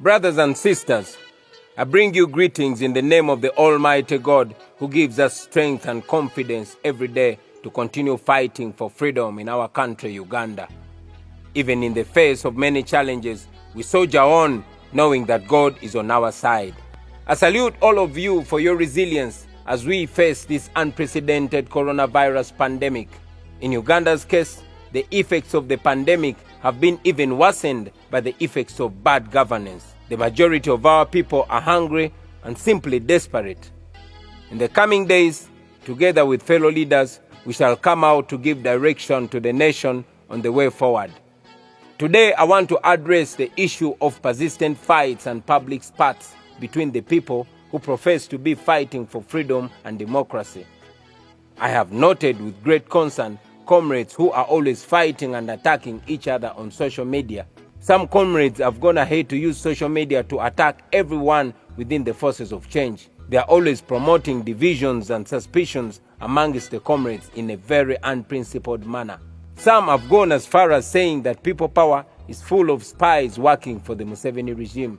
Brothers and sisters, I bring you greetings in the name of the Almighty God who gives us strength and confidence every day to continue fighting for freedom in our country, Uganda. Even in the face of many challenges, we soldier on knowing that God is on our side. I salute all of you for your resilience as we face this unprecedented coronavirus pandemic. In Uganda's case, the effects of the pandemic have been even worsened by the effects of bad governance. The majority of our people are hungry and simply desperate. In the coming days, together with fellow leaders, we shall come out to give direction to the nation on the way forward. Today, I want to address the issue of persistent fights and public spats between the people who profess to be fighting for freedom and democracy. I have noted with great concern comrades who are always fighting and attacking each other on social media. Some comrades have gone ahead to use social media to attack everyone within the forces of change. They are always promoting divisions and suspicions amongst the comrades in a very unprincipled manner. Some have gone as far as saying that people power is full of spies working for the Museveni regime.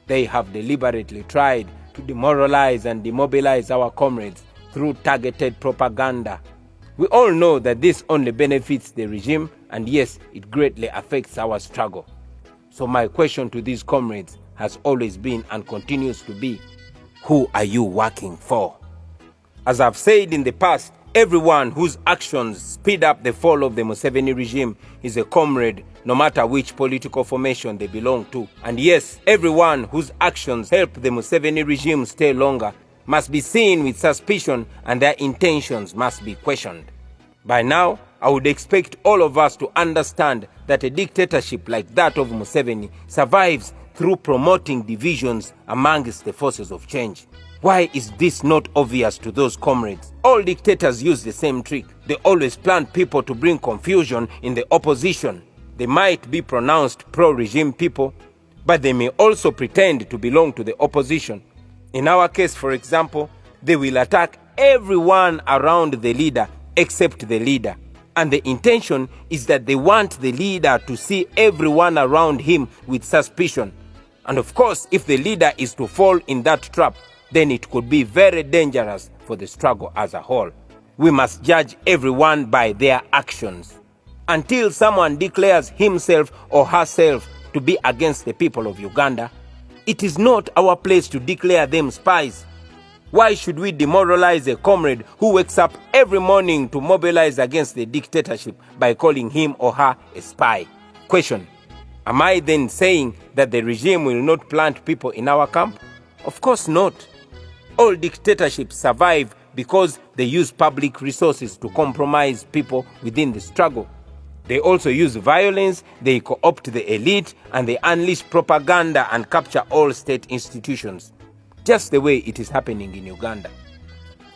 They have deliberately tried to demoralize and demobilize our comrades through targeted propaganda. We all know that this only benefits the regime, and yes, it greatly affects our struggle. So my question to these comrades has always been and continues to be, who are you working for? As I've said in the past, everyone whose actions speed up the fall of the Museveni regime is a comrade, no matter which political formation they belong to. And yes, everyone whose actions help the Museveni regime stay longer must be seen with suspicion, and their intentions must be questioned. By now, I would expect all of us to understand that a dictatorship like that of Museveni survives through promoting divisions amongst the forces of change. Why is this not obvious to those comrades? All dictators use the same trick. They always plan people to bring confusion in the opposition. They might be pronounced pro-regime people, but they may also pretend to belong to the opposition. In our case, for example, they will attack everyone around the leader except the leader. And the intention is that they want the leader to see everyone around him with suspicion. And of course, if the leader is to fall in that trap, then it could be very dangerous for the struggle as a whole. We must judge everyone by their actions. Until someone declares himself or herself to be against the people of Uganda, it is not our place to declare them spies. Why should we demoralize a comrade who wakes up every morning to mobilize against the dictatorship by calling him or her a spy? Question: am I then saying that the regime will not plant people in our camp? Of course not. All dictatorships survive because they use public resources to compromise people within the struggle. They also use violence, they co-opt the elite, and they unleash propaganda and capture all state institutions, just the way it is happening in Uganda.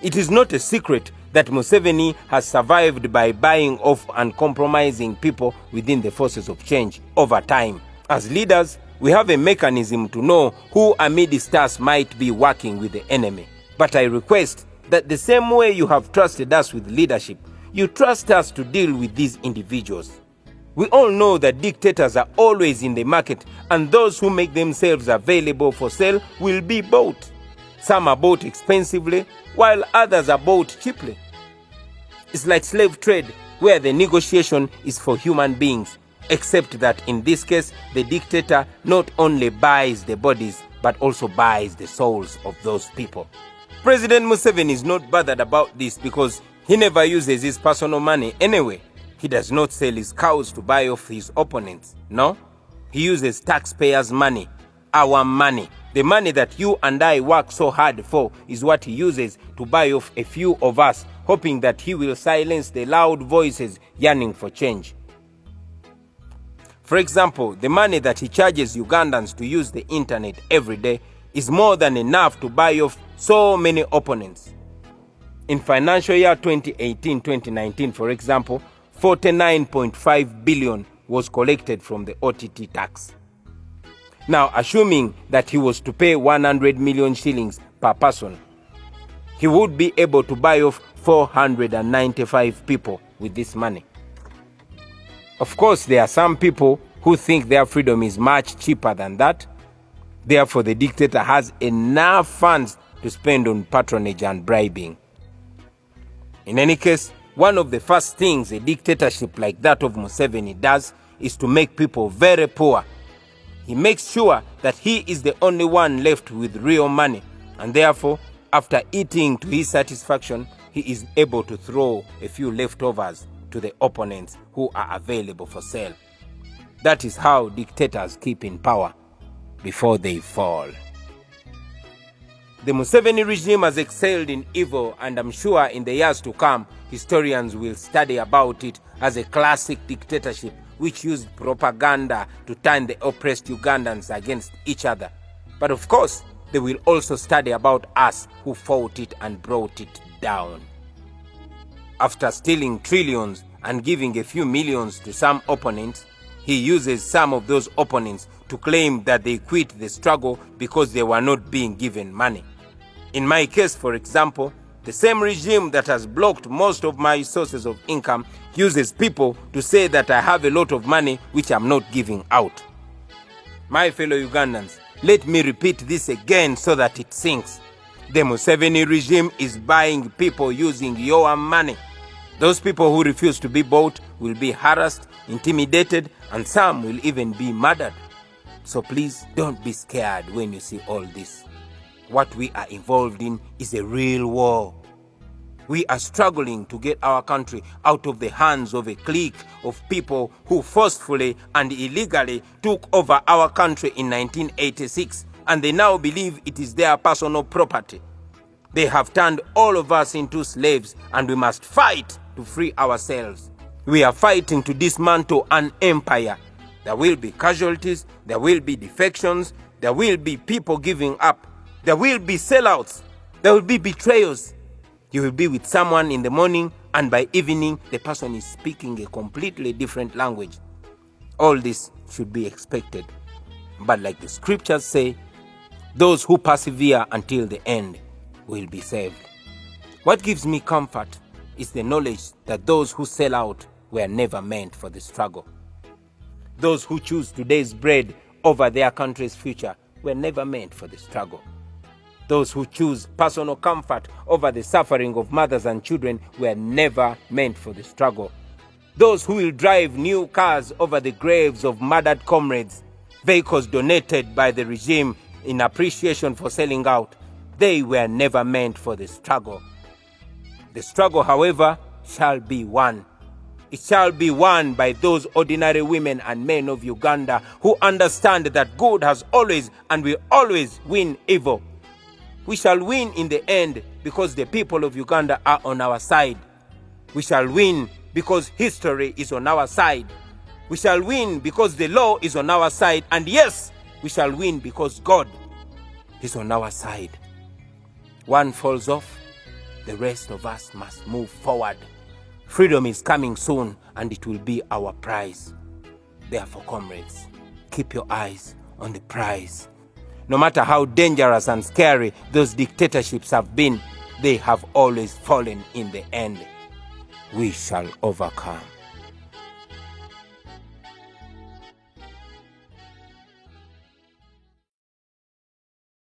It is not a secret that Museveni has survived by buying off and compromising people within the forces of change over time. As leaders, we have a mechanism to know who amidst us might be working with the enemy. But I request that the same way you have trusted us with leadership, you trust us to deal with these individuals. We all know that dictators are always in the market, and those who make themselves available for sale will be bought. Some are bought expensively, while others are bought cheaply. It's like slave trade, where the negotiation is for human beings, except that in this case, the dictator not only buys the bodies, but also buys the souls of those people. President Museveni is not bothered about this because he never uses his personal money anyway. He does not sell his cows to buy off his opponents. No, he uses taxpayers' money, our money. The money that you and I work so hard for is what he uses to buy off a few of us, hoping that he will silence the loud voices yearning for change. For example, the money that he charges Ugandans to use the internet every day is more than enough to buy off so many opponents. In financial year 2018-2019, for example, 49.5 billion was collected from the OTT tax. Now, assuming that he was to pay 100 million shillings per person, he would be able to buy off 495 people with this money. Of course, there are some people who think their freedom is much cheaper than that, Therefore, the dictator has enough funds to spend on patronage and bribing. In any case, one of the first things a dictatorship like that of Museveni does is to make people very poor. He makes sure that he is the only one left with real money, and therefore, after eating to his satisfaction, he is able to throw a few leftovers to the opponents who are available for sale. That is how dictators keep in power before they fall. The Museveni regime has excelled in evil, and I'm sure in the years to come, historians will study about it as a classic dictatorship which used propaganda to turn the oppressed Ugandans against each other. But of course, they will also study about us who fought it and brought it down. After stealing trillions and giving a few millions to some opponents, he uses some of those opponents to claim that they quit the struggle because they were not being given money. In my case, for example, the same regime that has blocked most of my sources of income uses people to say that I have a lot of money which I'm not giving out. My fellow Ugandans, let me repeat this again so that it sinks. The Museveni regime is buying people using your money. Those people who refuse to be bought will be harassed, intimidated, and some will even be murdered. So please don't be scared when you see all this. What we are involved in is a real war. We are struggling to get our country out of the hands of a clique of people who forcefully and illegally took over our country in 1986, and they now believe it is their personal property. They have turned all of us into slaves, and we must fight to free ourselves. We are fighting to dismantle an empire. There will be casualties, there will be defections, there will be people giving up, there will be sellouts, there will be betrayals. You will be with someone in the morning, and by evening, the person is speaking a completely different language. All this should be expected. But like the scriptures say, those who persevere until the end will be saved. What gives me comfort is the knowledge that those who sell out were never meant for the struggle. Those who choose today's bread over their country's future were never meant for the struggle. Those who choose personal comfort over the suffering of mothers and children were never meant for the struggle. Those who will drive new cars over the graves of murdered comrades, vehicles donated by the regime in appreciation for selling out, they were never meant for the struggle. The struggle, however, shall be won. It shall be won by those ordinary women and men of Uganda who understand that good has always and will always win evil. We shall win in the end because the people of Uganda are on our side. We shall win because history is on our side. We shall win because the law is on our side. And yes, we shall win because God is on our side. One falls off, the rest of us must move forward. Freedom is coming soon, and it will be our prize. Therefore, comrades, keep your eyes on the prize. No matter how dangerous and scary those dictatorships have been, they have always fallen in the end. We shall overcome.